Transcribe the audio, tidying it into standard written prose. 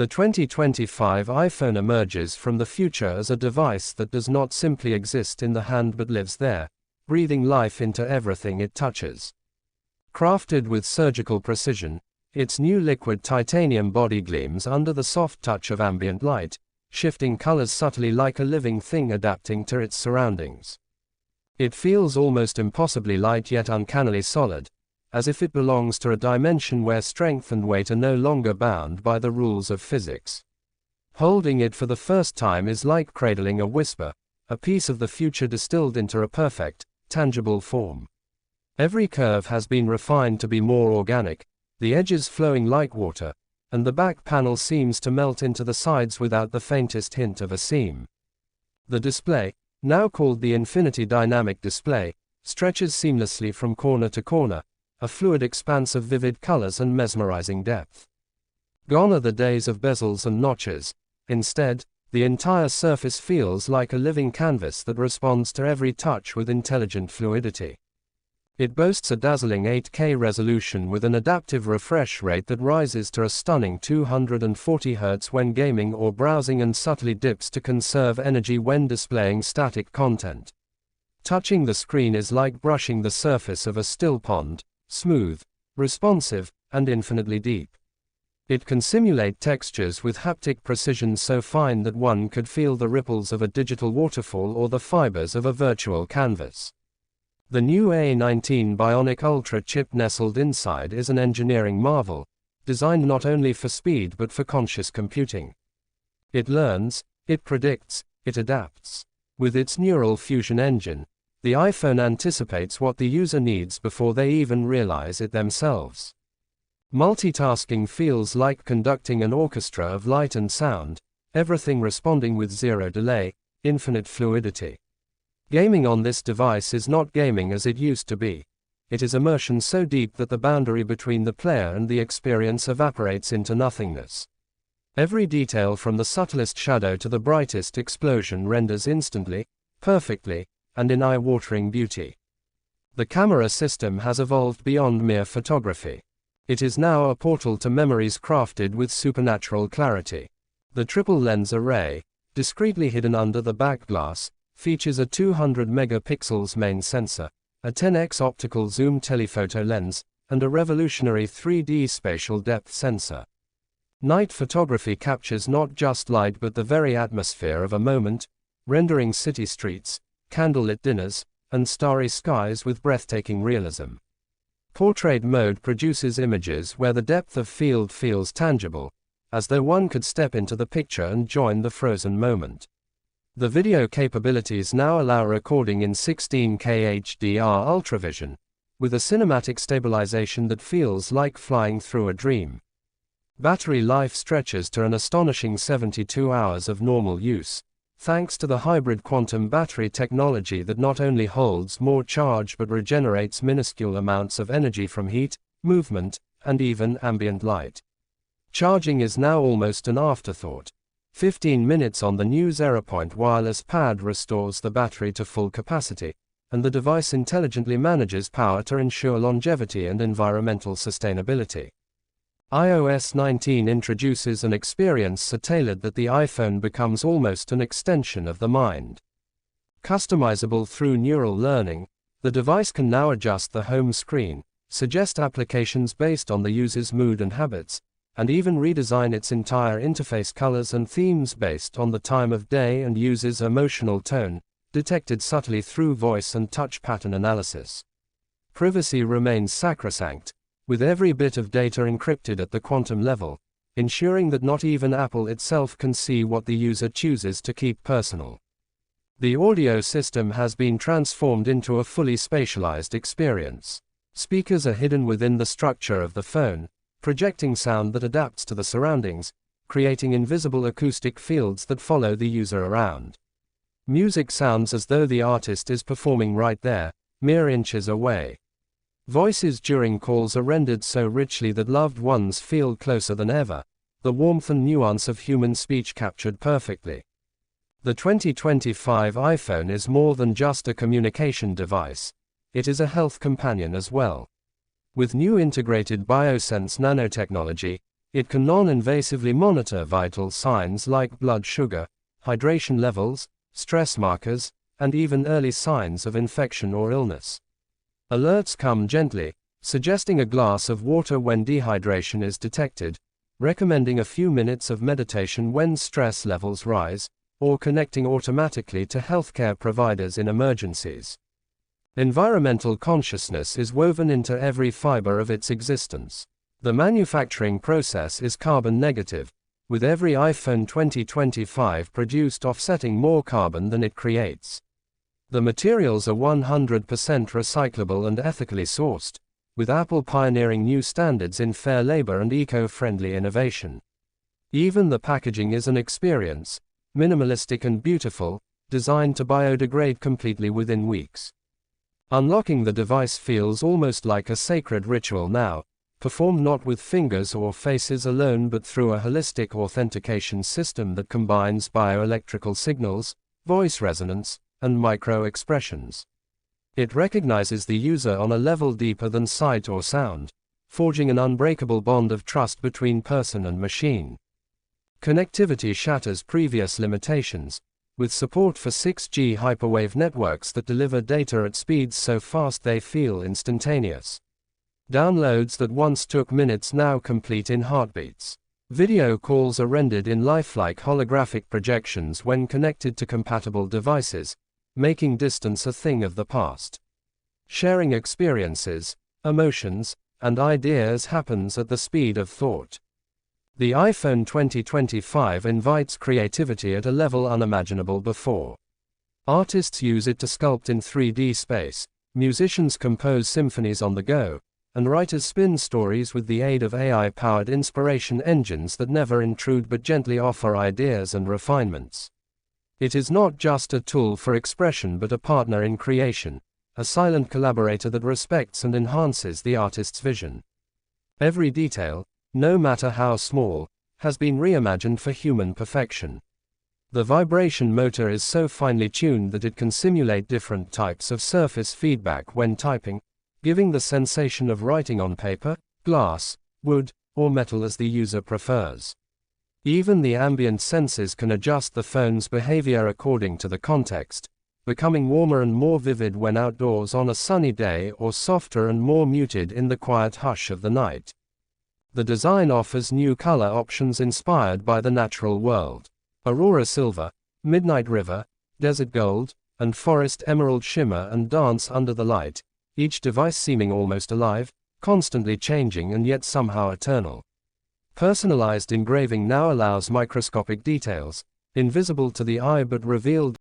The 2025 iPhone emerges from the future as a device that does not simply exist in the hand but lives there, breathing life into everything it touches. Crafted with surgical precision, its new liquid titanium body gleams under the soft touch of ambient light, shifting colors subtly like a living thing adapting to its surroundings. It feels almost impossibly light yet uncannily solid, as if it belongs to a dimension where strength and weight are no longer bound by the rules of physics. Holding it for the first time is like cradling a whisper, a piece of the future distilled into a perfect, tangible form. Every curve has been refined to be more organic, the edges flowing like water, and the back panel seems to melt into the sides without the faintest hint of a seam. The display, now called the Infinity Dynamic Display, stretches seamlessly from corner to corner, a fluid expanse of vivid colors and mesmerizing depth. Gone are the days of bezels and notches. Instead, the entire surface feels like a living canvas that responds to every touch with intelligent fluidity. It boasts a dazzling 8K resolution with an adaptive refresh rate that rises to a stunning 240 Hz when gaming or browsing and subtly dips to conserve energy when displaying static content. Touching the screen is like brushing the surface of a still pond, smooth, responsive, and infinitely deep. It can simulate textures with haptic precision so fine that one could feel the ripples of a digital waterfall or the fibers of a virtual canvas. The new A19 Bionic Ultra chip nestled inside is an engineering marvel, designed not only for speed but for conscious computing. It learns, it predicts, it adapts. With its neural fusion engine, the iPhone anticipates what the user needs before they even realize it themselves. Multitasking feels like conducting an orchestra of light and sound, everything responding with zero delay, infinite fluidity. Gaming on this device is not gaming as it used to be. It is immersion so deep that the boundary between the player and the experience evaporates into nothingness. Every detail from the subtlest shadow to the brightest explosion renders instantly, perfectly, and in eye-watering beauty. The camera system has evolved beyond mere photography. It is now a portal to memories crafted with supernatural clarity. The triple lens array, discreetly hidden under the back glass, features a 200 megapixels main sensor, a 10x optical zoom telephoto lens, and a revolutionary 3D spatial depth sensor. Night photography captures not just light but the very atmosphere of a moment, rendering city streets, candlelit dinners, and starry skies with breathtaking realism. Portrait mode produces images where the depth of field feels tangible, as though one could step into the picture and join the frozen moment. The video capabilities now allow recording in 16K HDR UltraVision, with a cinematic stabilization that feels like flying through a dream. Battery life stretches to an astonishing 72 hours of normal use, thanks to the hybrid quantum battery technology that not only holds more charge but regenerates minuscule amounts of energy from heat, movement, and even ambient light. Charging is now almost an afterthought. 15 minutes on the new ZeroPoint wireless pad restores the battery to full capacity, and the device intelligently manages power to ensure longevity and environmental sustainability. iOS 19 introduces an experience so tailored that the iPhone becomes almost an extension of the mind. Customizable through neural learning, the device can now adjust the home screen, suggest applications based on the user's mood and habits, and even redesign its entire interface colors and themes based on the time of day and user's emotional tone, detected subtly through voice and touch pattern analysis. Privacy remains sacrosanct, with every bit of data encrypted at the quantum level, ensuring that not even Apple itself can see what the user chooses to keep personal. The audio system has been transformed into a fully spatialized experience. Speakers are hidden within the structure of the phone, projecting sound that adapts to the surroundings, creating invisible acoustic fields that follow the user around. Music sounds as though the artist is performing right there, mere inches away. Voices during calls are rendered so richly that loved ones feel closer than ever, the warmth and nuance of human speech captured perfectly. The 2025 iPhone is more than just a communication device, it is a health companion as well. With new integrated biosense nanotechnology, It can non-invasively monitor vital signs like blood sugar, hydration levels, stress markers, and even early signs of infection or illness. Alerts come gently, suggesting a glass of water when dehydration is detected, recommending a few minutes of meditation when stress levels rise, or connecting automatically to healthcare providers in emergencies. Environmental consciousness is woven into every fiber of its existence. The manufacturing process is carbon negative, with every iPhone 2025 produced offsetting more carbon than it creates. The materials are 100% recyclable and ethically sourced, with Apple pioneering new standards in fair labor and eco-friendly innovation. Even the packaging is an experience, minimalistic and beautiful, designed to biodegrade completely within weeks. Unlocking the device feels almost like a sacred ritual now, performed not with fingers or faces alone but through a holistic authentication system that combines bioelectrical signals, voice resonance, and micro-expressions. It recognizes the user on a level deeper than sight or sound, forging an unbreakable bond of trust between person and machine. Connectivity shatters previous limitations, with support for 6G hyperwave networks that deliver data at speeds so fast they feel instantaneous. Downloads that once took minutes now complete in heartbeats. Video calls are rendered in lifelike holographic projections when connected to compatible devices, making distance a thing of the past. Sharing experiences, emotions, and ideas happens at the speed of thought. The iPhone 2025 invites creativity at a level unimaginable before. Artists use it to sculpt in 3D space, musicians compose symphonies on the go, and writers spin stories with the aid of AI-powered inspiration engines that never intrude but gently offer ideas and refinements. It is not just a tool for expression but a partner in creation, a silent collaborator that respects and enhances the artist's vision. Every detail, no matter how small, has been reimagined for human perfection. The vibration motor is so finely tuned that it can simulate different types of surface feedback when typing, giving the sensation of writing on paper, glass, wood, or metal as the user prefers. Even the ambient senses can adjust the phone's behavior according to the context, becoming warmer and more vivid when outdoors on a sunny day or softer and more muted in the quiet hush of the night. The design offers new color options inspired by the natural world. Aurora Silver, Midnight River, Desert Gold, and Forest Emerald shimmer and dance under the light, each device seeming almost alive, constantly changing and yet somehow eternal. Personalized engraving now allows microscopic details, invisible to the eye but revealed